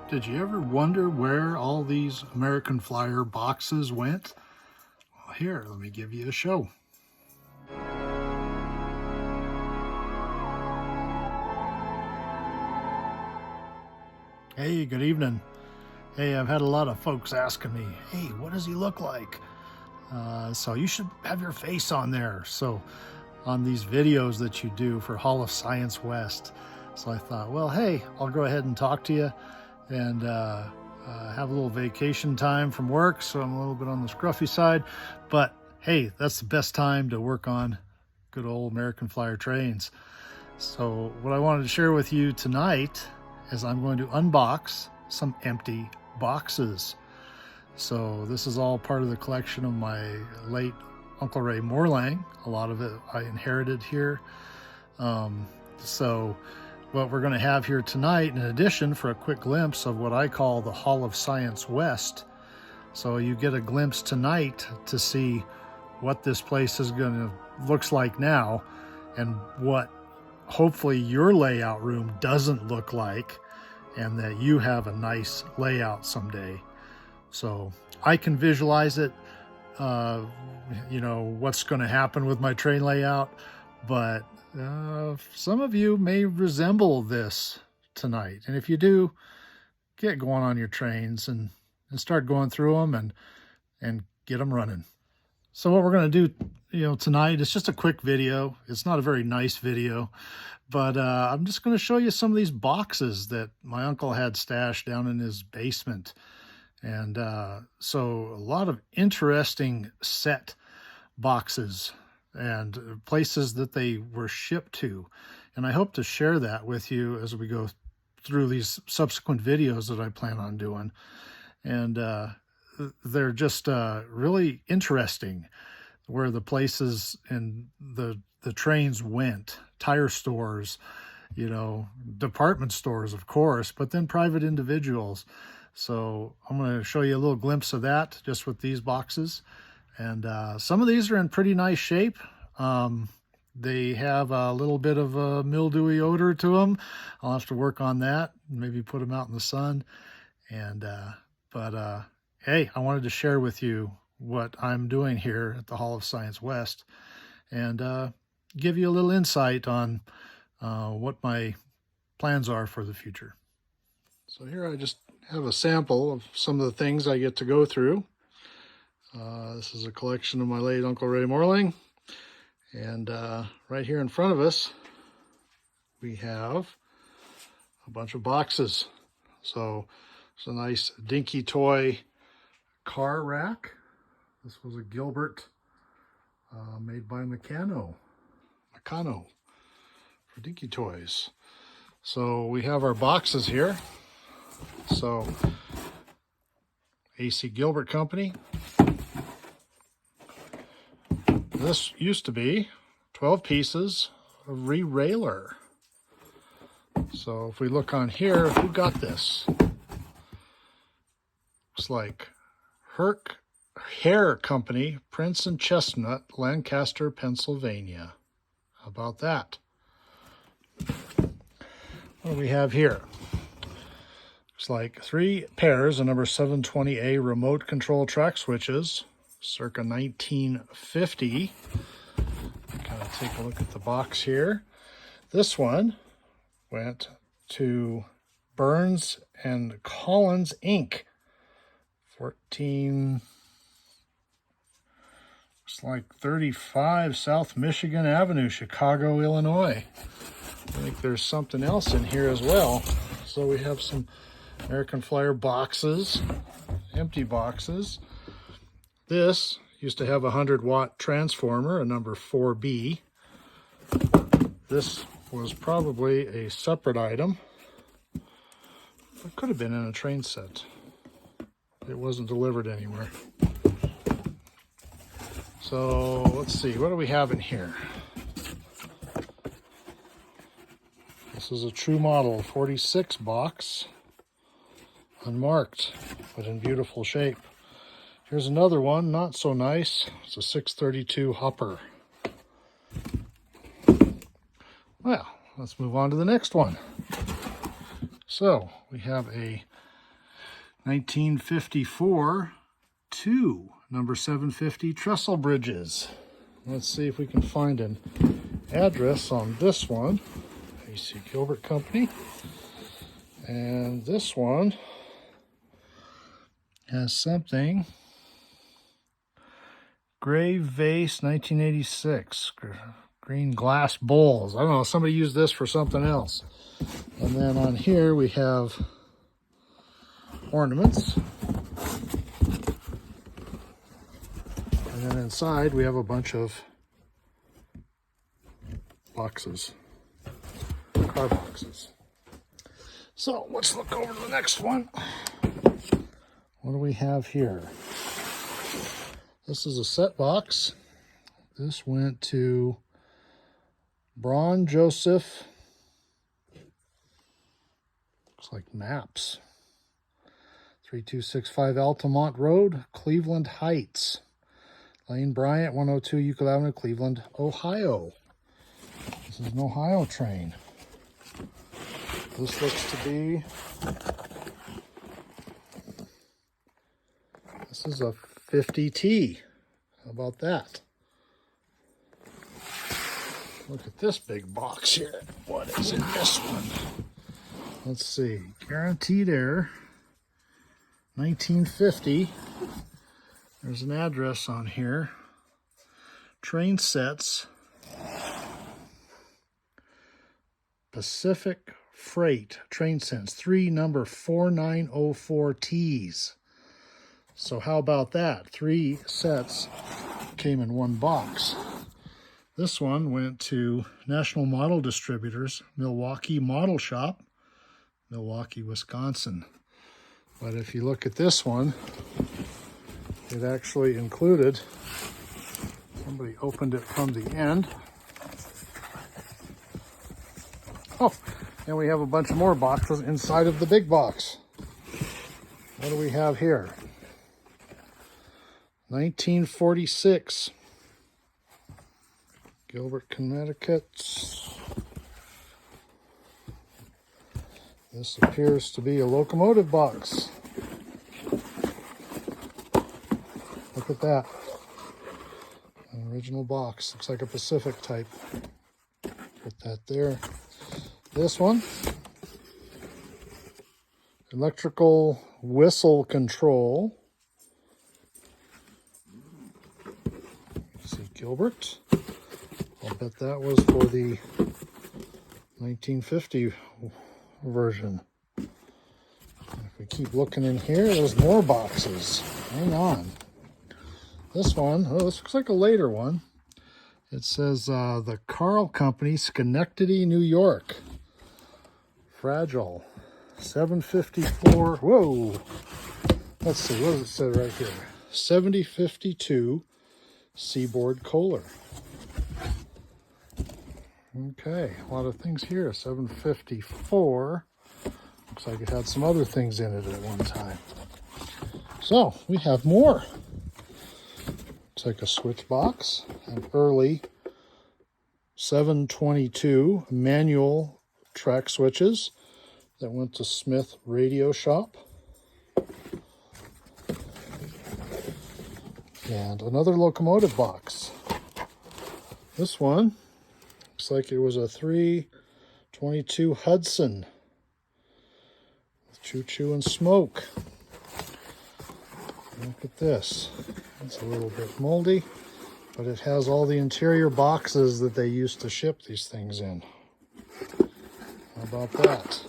Did you ever wonder where all these American Flyer boxes went? Well, here, let me give you a show. Hey, good evening. Hey, I've had a lot of folks asking me, hey, what does he look like? So you should have your face on there. So on these videos that you do for Hall of Science West. So I thought, well, hey, I'll go ahead and talk to you and have a little vacation time from work. So I'm a little bit on the scruffy side, but hey, that's the best time to work on good old American Flyer trains. So what I wanted to share with you tonight is I'm going to unbox some empty boxes. So this is all part of the collection of my late Uncle Ray Morlang. A lot of it I inherited here. So what we're going to have here tonight, in addition, for a quick glimpse of what I call the Hall of Science West. So you get a glimpse tonight to see what this place is going to looks like now, and what hopefully your layout room doesn't look like, and that you have a nice layout someday. So I can visualize it, you know, what's going to happen with my train layout, but some of you may resemble this tonight. And if you do, get going on your trains and start going through them and get them running. So what we're going to do, tonight is just a quick video. It's not a very nice video, but I'm just going to show you some of these boxes that my uncle had stashed down in his basement. And so a lot of interesting set boxes and places that they were shipped to. And I hope to share that with you as we go through these subsequent videos that I plan on doing. And they're just really interesting, where the places and the trains went. Tire stores, department stores, of course, but then private individuals. So I'm going to show you a little glimpse of that just with these boxes. And some of these are in pretty nice shape. They have a little bit of a mildewy odor to them. I'll have to work on that, maybe put them out in the sun. And hey, I wanted to share with you what I'm doing here at the Hall of Science West, and give you a little insight on what my plans are for the future. So here I just have a sample of some of the things I get to go through. This is a collection of my late Uncle Ray Morling. And right here in front of us, we have a bunch of boxes. So it's a nice dinky toy car rack. This was a Gilbert made by Meccano for dinky toys. So we have our boxes here. So AC Gilbert Company. This used to be 12 pieces of re-railer. So if we look on here, who got this? Looks like Herc Hair Company, Prince and Chestnut, Lancaster, Pennsylvania. How about that? What do we have here? Looks like 3 pairs of number 720A remote control track switches, circa 1950. Kind of take a look at the box here. This one went to Burns and Collins Inc. 14, looks like 35 South Michigan Avenue, Chicago, Illinois. I think there's something else in here as well. So we have some American Flyer boxes, empty boxes. This used to have a 100-watt transformer, a number 4B. This was probably a separate item. It could have been in a train set. It wasn't delivered anywhere. So let's see, what do we have in here? This is a true model 46 box, unmarked, but in beautiful shape. Here's another one, not so nice. It's a 632 hopper. Well, let's move on to the next one. So we have a 1954, two number 750 trestle bridges. Let's see if we can find an address on this one. A.C. Gilbert Company. And this one has something. Grave Vase, 1986. Green glass bowls. I don't know, somebody used this for something else. And then on here we have ornaments. And then inside we have a bunch of boxes, car boxes. So let's look over to the next one. What do we have here? This is a set box. This went to Braun Joseph. Looks like maps. 3265 Altamont Road, Cleveland Heights. Lane Bryant, 102 Euclid Avenue, Cleveland, Ohio. This is an Ohio train. This looks to be, this is a 50T. How about that? Look at this big box here. What is in this one? Let's see. Guaranteed Air, 1950. There's an address on here. Train sets. Pacific Freight train sets. 3 number 4904Ts. So how about that? 3 sets came in one box. This one went to National Model Distributors, Milwaukee Model Shop, Milwaukee, Wisconsin. But if you look at this one, it actually included, somebody opened it from the end. Oh, and we have a bunch of more boxes inside of the big box. What do we have here? 1946. Gilbert, Connecticut. This appears to be a locomotive box. Look at that. An original box. Looks like a Pacific type. Put that there. This one. Electrical whistle control. See Gilbert. I'll bet that was for the 1950 version. And if we keep looking in here, there's more boxes. Hang on. This one, oh, this looks like a later one. It says the Carl Company, Schenectady, New York. Fragile. 754. Whoa. Let's see, what does it say right here? 7052 Seaboard Kohler. Okay, a lot of things here. 754. Looks like it had some other things in it at one time. So, we have more. Looks like a switch box. An early 722 manual track switches that went to Smith Radio Shop. And another locomotive box. This one looks like it was a 322 Hudson with choo-choo and smoke. Look at this. It's a little bit moldy, but it has all the interior boxes that they used to ship these things in. How about that?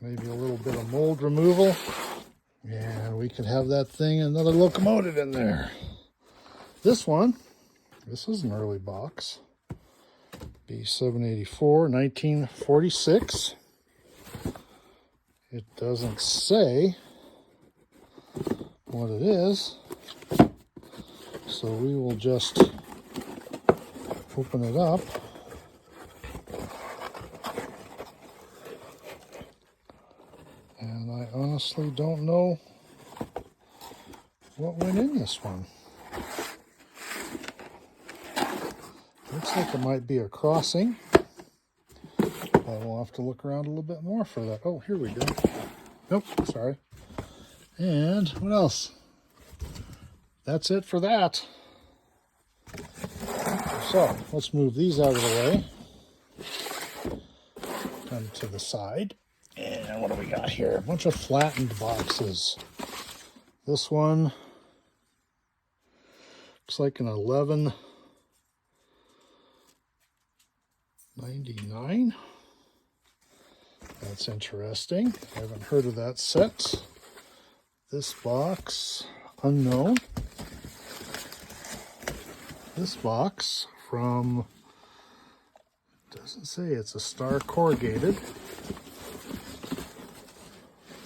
Maybe a little bit of mold removal. And we could have that thing, another locomotive in there. This one, this is an early box. B784, 1946. It doesn't say what it is, so we will just open it up. And I honestly don't know what went in this one. Looks like it might be a crossing, but we'll have to look around a little bit more for that. Oh, here we go. Nope, sorry. And what else? That's it for that. So let's move these out of the way. Come to the side. And what do we got here? A bunch of flattened boxes. This one looks like an 11.99. That's interesting. I haven't heard of that set. This box, unknown. This box from, doesn't say, it's a Star corrugated.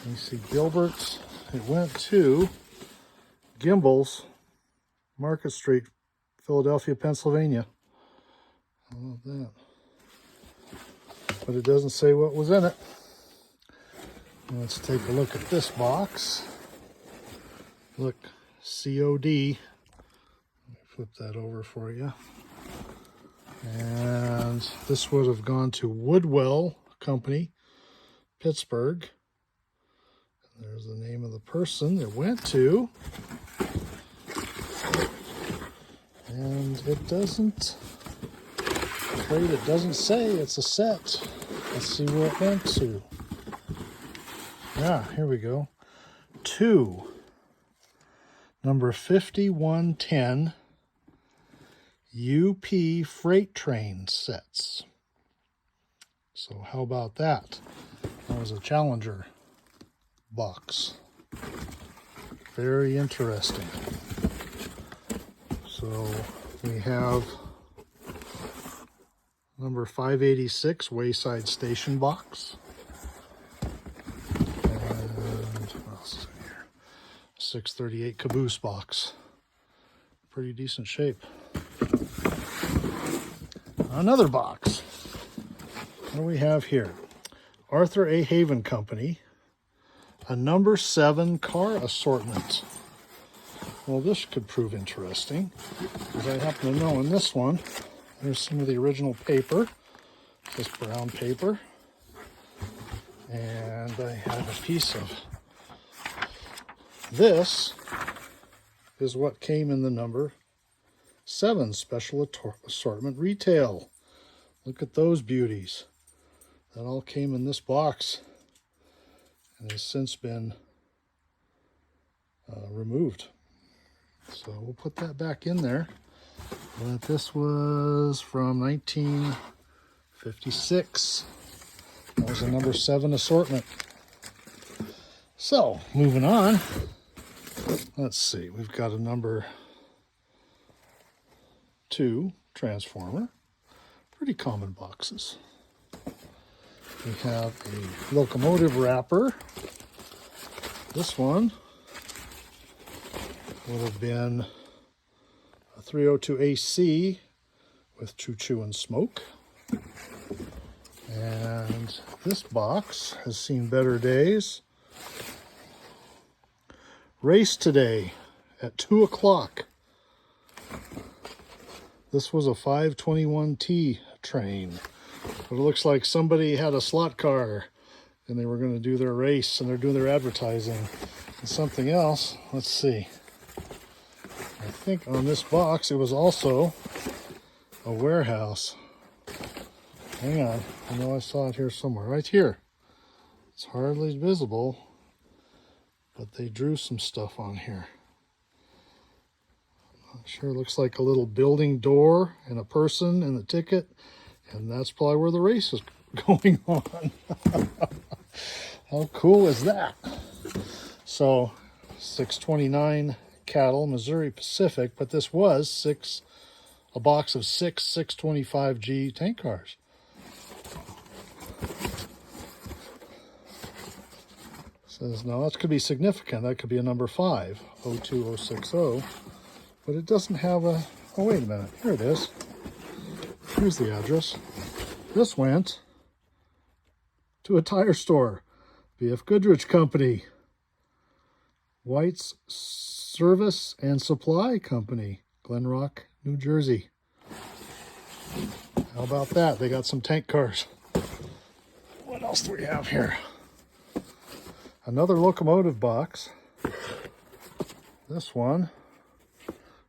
You see Gilbert's. It went to Gimbel's, Market Street, Philadelphia, Pennsylvania. I love that. But it doesn't say what was in it. Let's take a look at this box. Look, COD. Let me flip that over for you. And this would have gone to Woodwell Company, Pittsburgh. And there's the name of the person it went to. And it doesn't say it's a set. Let's see where it went to. Yeah, here we go. 2 number 5110 UP freight train sets. So how about that? That was a Challenger box. Very interesting. So we have number 586 Wayside Station box. And what else is in here? 638 Caboose box. Pretty decent shape. Another box. What do we have here? Arthur A. Haven Company. A number 7 car assortment. Well, this could prove interesting, because I happen to know in this one, there's some of the original paper, this brown paper, and I have a piece of this is what came in the number 7 special assortment retail. Look at those beauties. That all came in this box and has since been removed. So we'll put that back in there. But this was from 1956. That was a number 7 assortment. So, moving on. Let's see. We've got a number 2 transformer. Pretty common boxes. We have a locomotive wrapper. This one would have been a 302 AC with choo-choo and smoke. And this box has seen better days. Race today at 2 o'clock. This was a 521T train. But it looks like somebody had a slot car and they were going to do their race and they're doing their advertising. And something else, let's see. I think on this box it was also a warehouse. Hang on, I know I saw it here somewhere. Right here. It's hardly visible, but they drew some stuff on here. Sure looks like a little building door and a person and the ticket, and that's probably where the race is going on. How cool is that? So 629 cattle, Missouri Pacific, but this was a box of 6 625G tank cars. Says no, that could be significant. That could be a number 5, 02060, but it doesn't have a, oh wait a minute, here it is. Here's the address. This went to a tire store, B.F. Goodrich Company, White's Service and Supply Company, Glen Rock, New Jersey. How about that? They got some tank cars. What else do we have here? Another locomotive box. This one,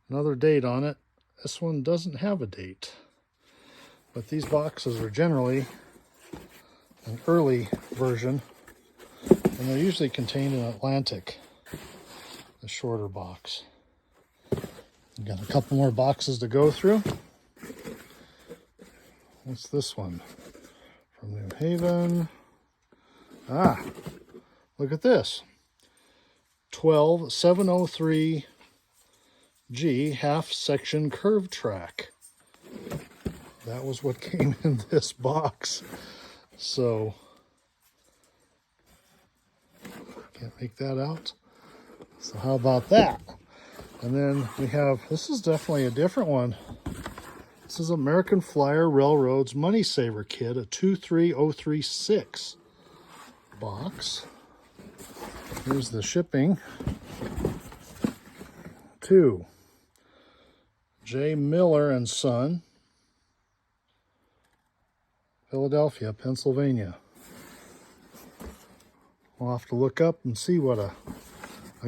another date on it. This one doesn't have a date. But these boxes are generally an early version, and they're usually contained in Atlantic, the shorter box. We've got a couple more boxes to go through. What's this one? From New Haven. Ah, look at this. 12703G half section curve track. That was what came in this box. So, can't make that out. So how about that? And then we have, this is definitely a different one. This is American Flyer Railroad's Money Saver Kit, a 23036 box. Here's the shipping to J. Miller and Son, Philadelphia, Pennsylvania. We'll have to look up and see what a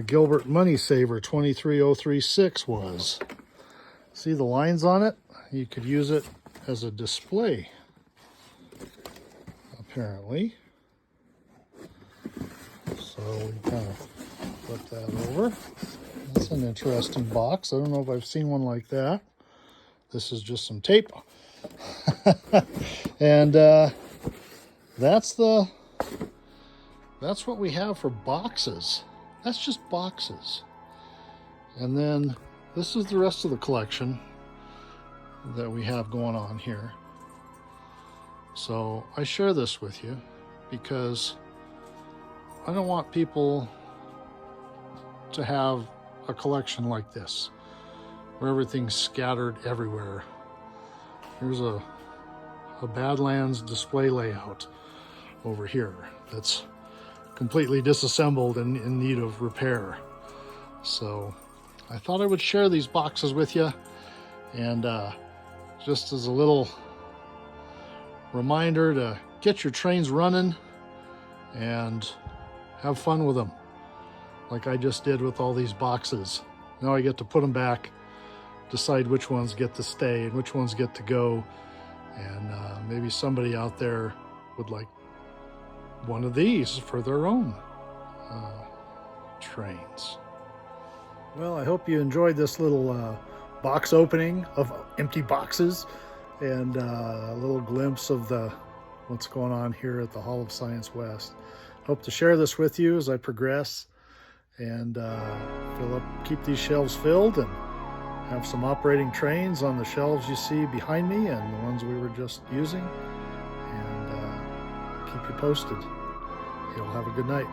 Gilbert Money Saver 23036 was. See the lines on it? You could use it as a display, apparently. So we kind of flip that over. That's an interesting box. I don't know if I've seen one like that. This is just some tape. And that's what we have for boxes. That's just boxes. And then this is the rest of the collection that we have going on here. So I share this with you because I don't want people to have a collection like this where everything's scattered everywhere. Here's a Badlands display layout over here that's completely disassembled and in need of repair. So I thought I would share these boxes with you, and just as a little reminder to get your trains running and have fun with them, like I just did with all these boxes. Now I get to put them back, decide which ones get to stay and which ones get to go, and maybe somebody out there would like one of these for their own trains. Well, I hope you enjoyed this little box opening of empty boxes and a little glimpse of what's going on here at the Hall of Science West. Hope to share this with you as I progress and keep these shelves filled, and have some operating trains on the shelves you see behind me and the ones we were just using, and keep you posted. You'll have a good night.